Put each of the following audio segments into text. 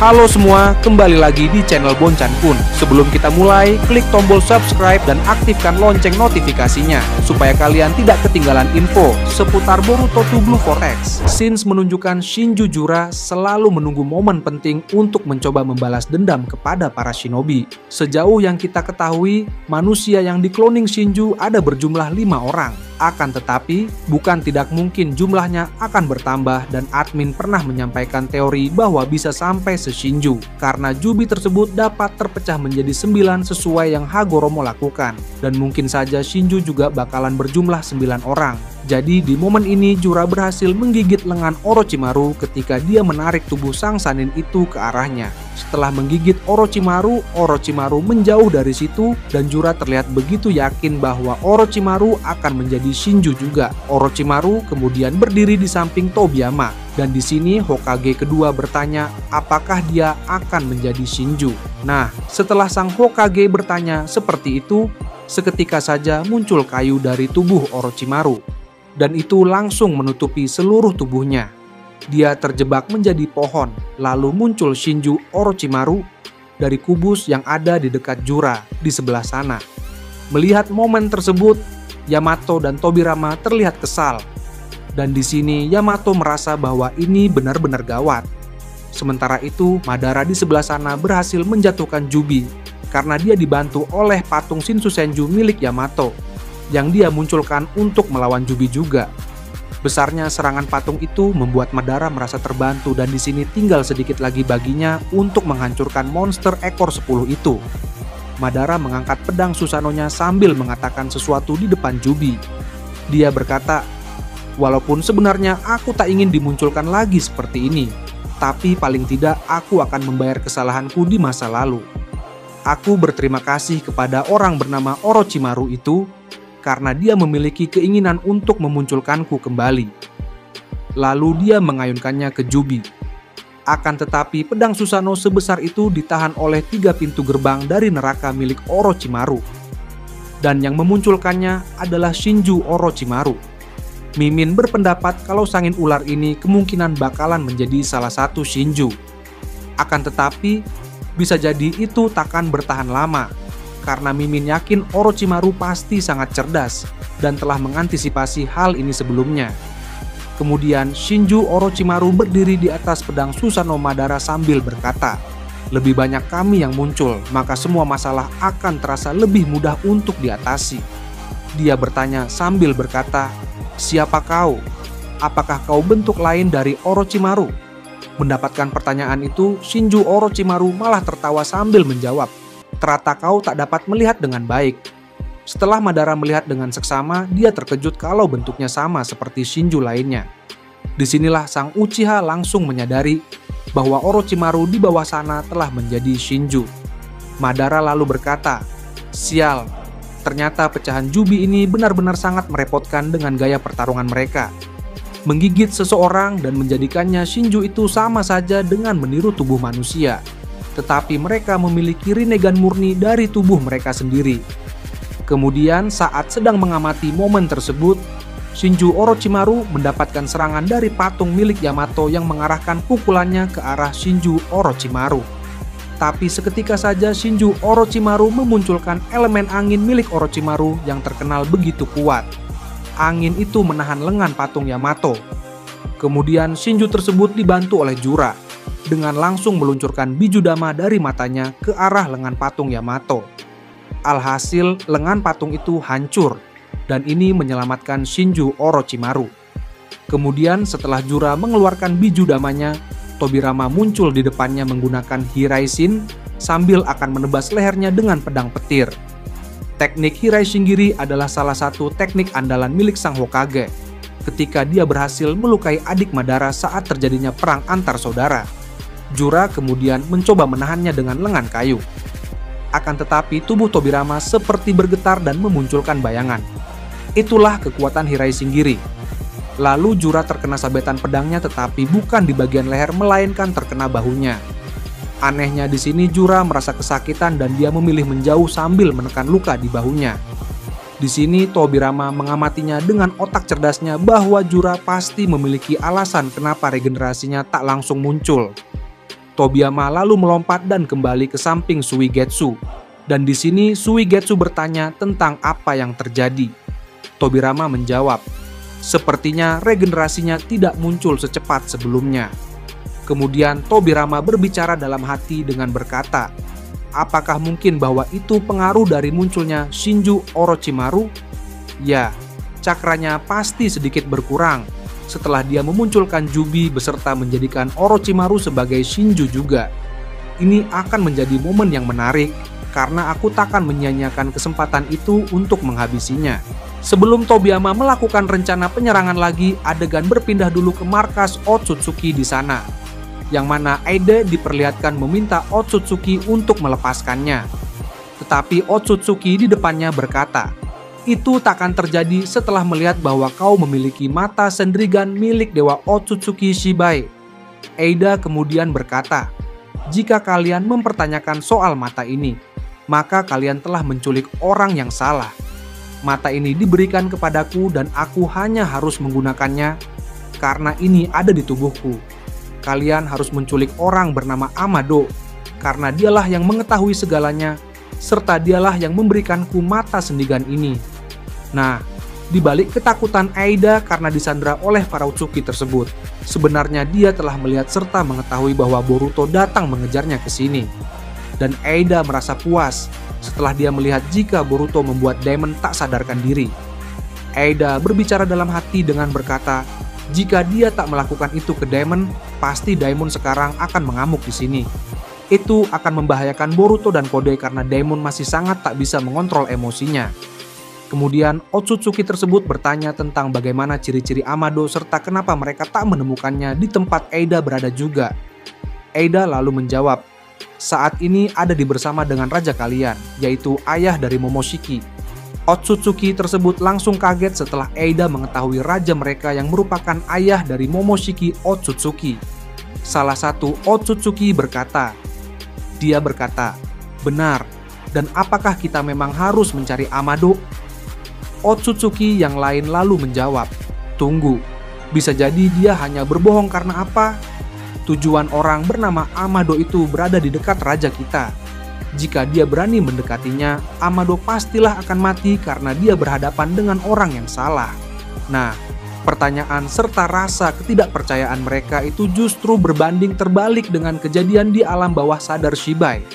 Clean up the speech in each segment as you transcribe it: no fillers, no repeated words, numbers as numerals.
Halo semua, kembali lagi di channel Boncan Kun. Sebelum kita mulai, klik tombol subscribe dan aktifkan lonceng notifikasinya supaya kalian tidak ketinggalan info seputar Boruto to Blue Vortex. Scenes menunjukkan Shinju Jura selalu menunggu momen penting untuk mencoba membalas dendam kepada para shinobi. Sejauh yang kita ketahui, manusia yang di-cloning Shinju ada berjumlah 5 orang. Akan tetapi, bukan tidak mungkin jumlahnya akan bertambah dan admin pernah menyampaikan teori bahwa bisa sampai se-Shinju karena Jubi tersebut dapat terpecah menjadi 9 sesuai yang Hagoromo lakukan. Dan mungkin saja Shinju juga bakalan berjumlah 9 orang. Jadi di momen ini Jura berhasil menggigit lengan Orochimaru ketika dia menarik tubuh sang Sannin itu ke arahnya. Setelah menggigit Orochimaru menjauh dari situ dan Jura terlihat begitu yakin bahwa Orochimaru akan menjadi Shinju juga. Orochimaru kemudian berdiri di samping Tobiyama dan di sini Hokage kedua bertanya apakah dia akan menjadi Shinju. Nah, setelah sang Hokage bertanya seperti itu, seketika saja muncul kayu dari tubuh Orochimaru. Dan itu langsung menutupi seluruh tubuhnya. Dia terjebak menjadi pohon, lalu muncul Shinju Orochimaru dari kubus yang ada di dekat Jura di sebelah sana. Melihat momen tersebut, Yamato dan Tobirama terlihat kesal. Dan di sini Yamato merasa bahwa ini benar-benar gawat. Sementara itu, Madara di sebelah sana berhasil menjatuhkan Jubi karena dia dibantu oleh patung Shinsu Senju milik Yamato yang dia munculkan untuk melawan Jubi juga. Besarnya serangan patung itu membuat Madara merasa terbantu dan di sini tinggal sedikit lagi baginya untuk menghancurkan monster ekor 10 itu. Madara mengangkat pedang Susanoo-nya sambil mengatakan sesuatu di depan Jubi. Dia berkata, "Walaupun sebenarnya aku tak ingin dimunculkan lagi seperti ini, tapi paling tidak aku akan membayar kesalahanku di masa lalu. Aku berterima kasih kepada orang bernama Orochimaru itu karena dia memiliki keinginan untuk memunculkanku kembali." Lalu dia mengayunkannya ke Jubi. Akan tetapi pedang Susanoo sebesar itu ditahan oleh 3 pintu gerbang dari neraka milik Orochimaru. Dan yang memunculkannya adalah Shinju Orochimaru. Mimin berpendapat kalau sangin ular ini kemungkinan bakalan menjadi salah satu Shinju. Akan tetapi, bisa jadi itu takkan bertahan lama. Karena Mimin yakin Orochimaru pasti sangat cerdas dan telah mengantisipasi hal ini sebelumnya. Kemudian Shinju Orochimaru berdiri di atas pedang Susanoo Madara sambil berkata, "Lebih banyak kami yang muncul, maka semua masalah akan terasa lebih mudah untuk diatasi." Dia bertanya sambil berkata, "Siapa kau? Apakah kau bentuk lain dari Orochimaru?" Mendapatkan pertanyaan itu, Shinju Orochimaru malah tertawa sambil menjawab, "Ternyata kau tak dapat melihat dengan baik." Setelah Madara melihat dengan seksama, dia terkejut kalau bentuknya sama seperti Shinju lainnya. Disinilah sang Uchiha langsung menyadari bahwa Orochimaru di bawah sana telah menjadi Shinju. Madara lalu berkata, "Sial, ternyata pecahan Jubi ini benar-benar sangat merepotkan dengan gaya pertarungan mereka. Menggigit seseorang dan menjadikannya Shinju itu sama saja dengan meniru tubuh manusia. Tetapi mereka memiliki rinnegan murni dari tubuh mereka sendiri." Kemudian saat sedang mengamati momen tersebut, Shinju Orochimaru mendapatkan serangan dari patung milik Yamato yang mengarahkan pukulannya ke arah Shinju Orochimaru. Tapi seketika saja Shinju Orochimaru memunculkan elemen angin milik Orochimaru yang terkenal begitu kuat. Angin itu menahan lengan patung Yamato. Kemudian Shinju tersebut dibantu oleh Jura dengan langsung meluncurkan Bijudama dari matanya ke arah lengan patung Yamato. Alhasil, lengan patung itu hancur, dan ini menyelamatkan Shinju Orochimaru. Kemudian setelah Jura mengeluarkan Bijudamanya, Tobirama muncul di depannya menggunakan Hiraishin sambil akan menebas lehernya dengan pedang petir. Teknik Hiraishin-giri adalah salah satu teknik andalan milik sang Hokage ketika dia berhasil melukai adik Madara saat terjadinya perang antar saudara. Jura kemudian mencoba menahannya dengan lengan kayu. Akan tetapi tubuh Tobirama seperti bergetar dan memunculkan bayangan. Itulah kekuatan Hiraishin-giri. Lalu Jura terkena sabetan pedangnya tetapi bukan di bagian leher melainkan terkena bahunya. Anehnya di sini Jura merasa kesakitan dan dia memilih menjauh sambil menekan luka di bahunya. Di sini Tobirama mengamatinya dengan otak cerdasnya bahwa Jura pasti memiliki alasan kenapa regenerasinya tak langsung muncul. Tobiyama lalu melompat dan kembali ke samping Suigetsu. Dan di sini Suigetsu bertanya tentang apa yang terjadi. Tobirama menjawab, sepertinya regenerasinya tidak muncul secepat sebelumnya. Kemudian Tobirama berbicara dalam hati dengan berkata, apakah mungkin bahwa itu pengaruh dari munculnya Shinju Orochimaru? Ya, cakranya pasti sedikit berkurang setelah dia memunculkan Jubi beserta menjadikan Orochimaru sebagai Shinju juga. Ini akan menjadi momen yang menarik karena aku takkan menyia-nyiakan kesempatan itu untuk menghabisinya. Sebelum Tobiyama melakukan rencana penyerangan lagi, adegan berpindah dulu ke markas Otsutsuki di sana, yang mana Aida diperlihatkan meminta Otsutsuki untuk melepaskannya. Tetapi Otsutsuki di depannya berkata, itu takkan terjadi setelah melihat bahwa kau memiliki mata sendrigan milik Dewa Otsutsuki Shibai. Aida kemudian berkata, jika kalian mempertanyakan soal mata ini, maka kalian telah menculik orang yang salah. Mata ini diberikan kepadaku dan aku hanya harus menggunakannya karena ini ada di tubuhku. Kalian harus menculik orang bernama Amado karena dialah yang mengetahui segalanya serta dialah yang memberikanku mata sendrigan ini. Nah, di balik ketakutan Aida karena disandra oleh para Utsuki tersebut, sebenarnya dia telah melihat serta mengetahui bahwa Boruto datang mengejarnya ke sini. Dan Aida merasa puas setelah dia melihat jika Boruto membuat Daemon tak sadarkan diri. Aida berbicara dalam hati dengan berkata, jika dia tak melakukan itu ke Daemon, pasti Daemon sekarang akan mengamuk di sini. Itu akan membahayakan Boruto dan Kode karena Daemon masih sangat tak bisa mengontrol emosinya. Kemudian Otsutsuki tersebut bertanya tentang bagaimana ciri-ciri Amado serta kenapa mereka tak menemukannya di tempat Aida berada juga. Aida lalu menjawab, saat ini ada di bersama dengan raja kalian, yaitu ayah dari Momoshiki. Otsutsuki tersebut langsung kaget setelah Aida mengetahui raja mereka yang merupakan ayah dari Momoshiki Otsutsuki. Salah satu Otsutsuki berkata, benar, dan apakah kita memang harus mencari Amado? Otsutsuki yang lain lalu menjawab, tunggu, bisa jadi dia hanya berbohong karena apa? Tujuan orang bernama Amado itu berada di dekat raja kita. Jika dia berani mendekatinya, Amado pastilah akan mati karena dia berhadapan dengan orang yang salah. Nah, pertanyaan serta rasa ketidakpercayaan mereka itu justru berbanding terbalik dengan kejadian di alam bawah sadar Shibai,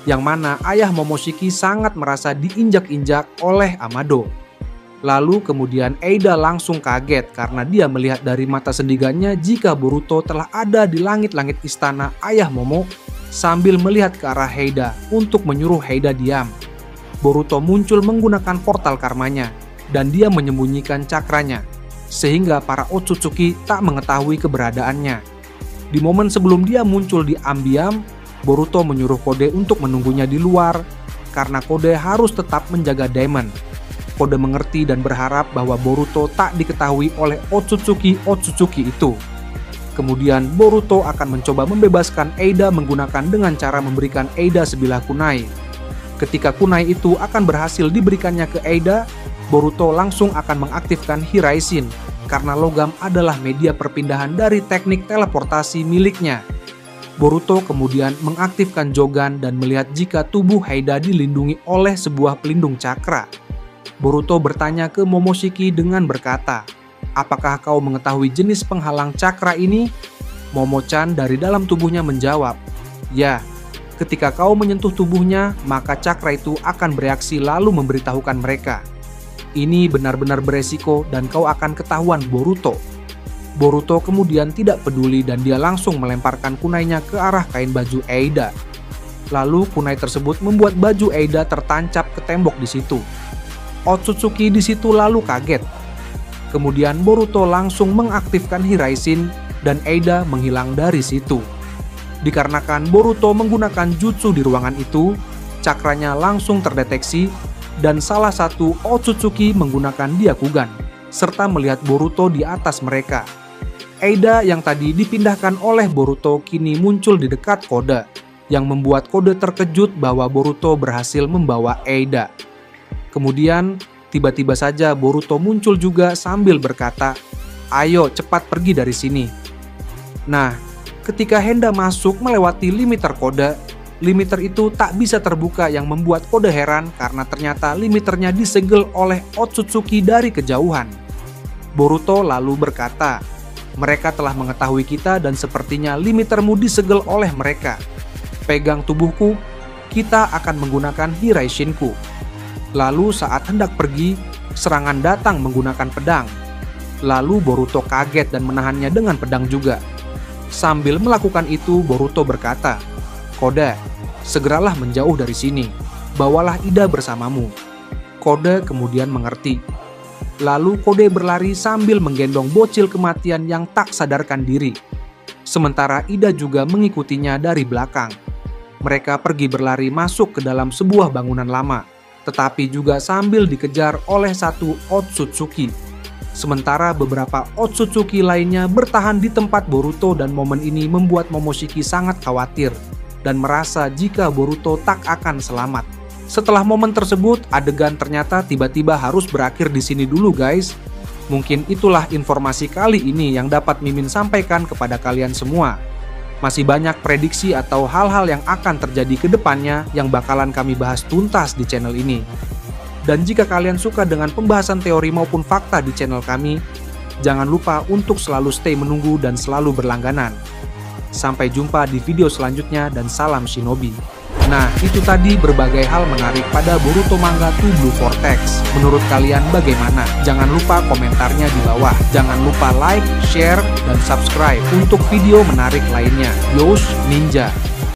yang mana ayah Momoshiki sangat merasa diinjak-injak oleh Amado. Lalu kemudian Aida langsung kaget karena dia melihat dari mata sendrigannya jika Boruto telah ada di langit-langit istana ayah Momo sambil melihat ke arah Heida untuk menyuruh Heida diam. Boruto muncul menggunakan portal karmanya dan dia menyembunyikan cakranya sehingga para Otsutsuki tak mengetahui keberadaannya. Di momen sebelum dia muncul di ambiam, Boruto menyuruh Kode untuk menunggunya di luar karena Kode harus tetap menjaga Daemon. Kode mengerti dan berharap bahwa Boruto tak diketahui oleh Otsutsuki itu. Kemudian Boruto akan mencoba membebaskan Aida menggunakan dengan cara memberikan Aida sebilah kunai. Ketika kunai itu akan berhasil diberikannya ke Aida, Boruto langsung akan mengaktifkan Hiraishin karena logam adalah media perpindahan dari teknik teleportasi miliknya. Boruto kemudian mengaktifkan Jogan dan melihat jika tubuh Aida dilindungi oleh sebuah pelindung cakra. Boruto bertanya ke Momoshiki dengan berkata, apakah kau mengetahui jenis penghalang cakra ini? Momo-chan dari dalam tubuhnya menjawab, ya, ketika kau menyentuh tubuhnya, maka cakra itu akan bereaksi lalu memberitahukan mereka. Ini benar-benar beresiko dan kau akan ketahuan Boruto. Boruto kemudian tidak peduli dan dia langsung melemparkan kunainya ke arah kain baju Aida. Lalu kunai tersebut membuat baju Aida tertancap ke tembok di situ. Otsutsuki di situ lalu kaget. Kemudian Boruto langsung mengaktifkan Hiraishin dan Aida menghilang dari situ. Dikarenakan Boruto menggunakan jutsu di ruangan itu, cakranya langsung terdeteksi dan salah satu Otsutsuki menggunakan Byakugan serta melihat Boruto di atas mereka. Aida yang tadi dipindahkan oleh Boruto kini muncul di dekat Kode, yang membuat Kode terkejut bahwa Boruto berhasil membawa Aida. Kemudian, tiba-tiba saja Boruto muncul juga sambil berkata, ayo cepat pergi dari sini. Nah, Ketika Henda masuk melewati limiter kode, limiter itu tak bisa terbuka yang membuat Kode heran karena ternyata limiternya disegel oleh Otsutsuki dari kejauhan. Boruto lalu berkata, "Mereka telah mengetahui kita dan sepertinya limitermu disegel oleh mereka. Pegang tubuhku, kita akan menggunakan Hiraishinku." Lalu saat hendak pergi, serangan datang menggunakan pedang. Lalu Boruto kaget dan menahannya dengan pedang juga. Sambil melakukan itu, Boruto berkata, "Kode, segeralah menjauh dari sini. Bawalah Ida bersamamu." Kode kemudian mengerti. Lalu Kode berlari sambil menggendong bocil kematian yang tak sadarkan diri. Sementara Ida juga mengikutinya dari belakang. Mereka pergi berlari masuk ke dalam sebuah bangunan lama, tetapi juga sambil dikejar oleh satu Otsutsuki. Sementara beberapa Otsutsuki lainnya bertahan di tempat Boruto dan momen ini membuat Momoshiki sangat khawatir dan merasa jika Boruto tak akan selamat. Setelah momen tersebut, adegan ternyata tiba-tiba harus berakhir di sini dulu guys. Mungkin itulah informasi kali ini yang dapat Mimin sampaikan kepada kalian semua. Masih banyak prediksi atau hal-hal yang akan terjadi ke depannya yang bakalan kami bahas tuntas di channel ini. Dan jika kalian suka dengan pembahasan teori maupun fakta di channel kami, jangan lupa untuk selalu stay menunggu dan selalu berlangganan. Sampai jumpa di video selanjutnya dan salam Shinobi. Nah, itu tadi berbagai hal menarik pada Boruto manga 2 Blue Vortex. Menurut kalian bagaimana? Jangan lupa komentarnya di bawah. Jangan lupa like, share, dan subscribe untuk video menarik lainnya. Yosh Ninja.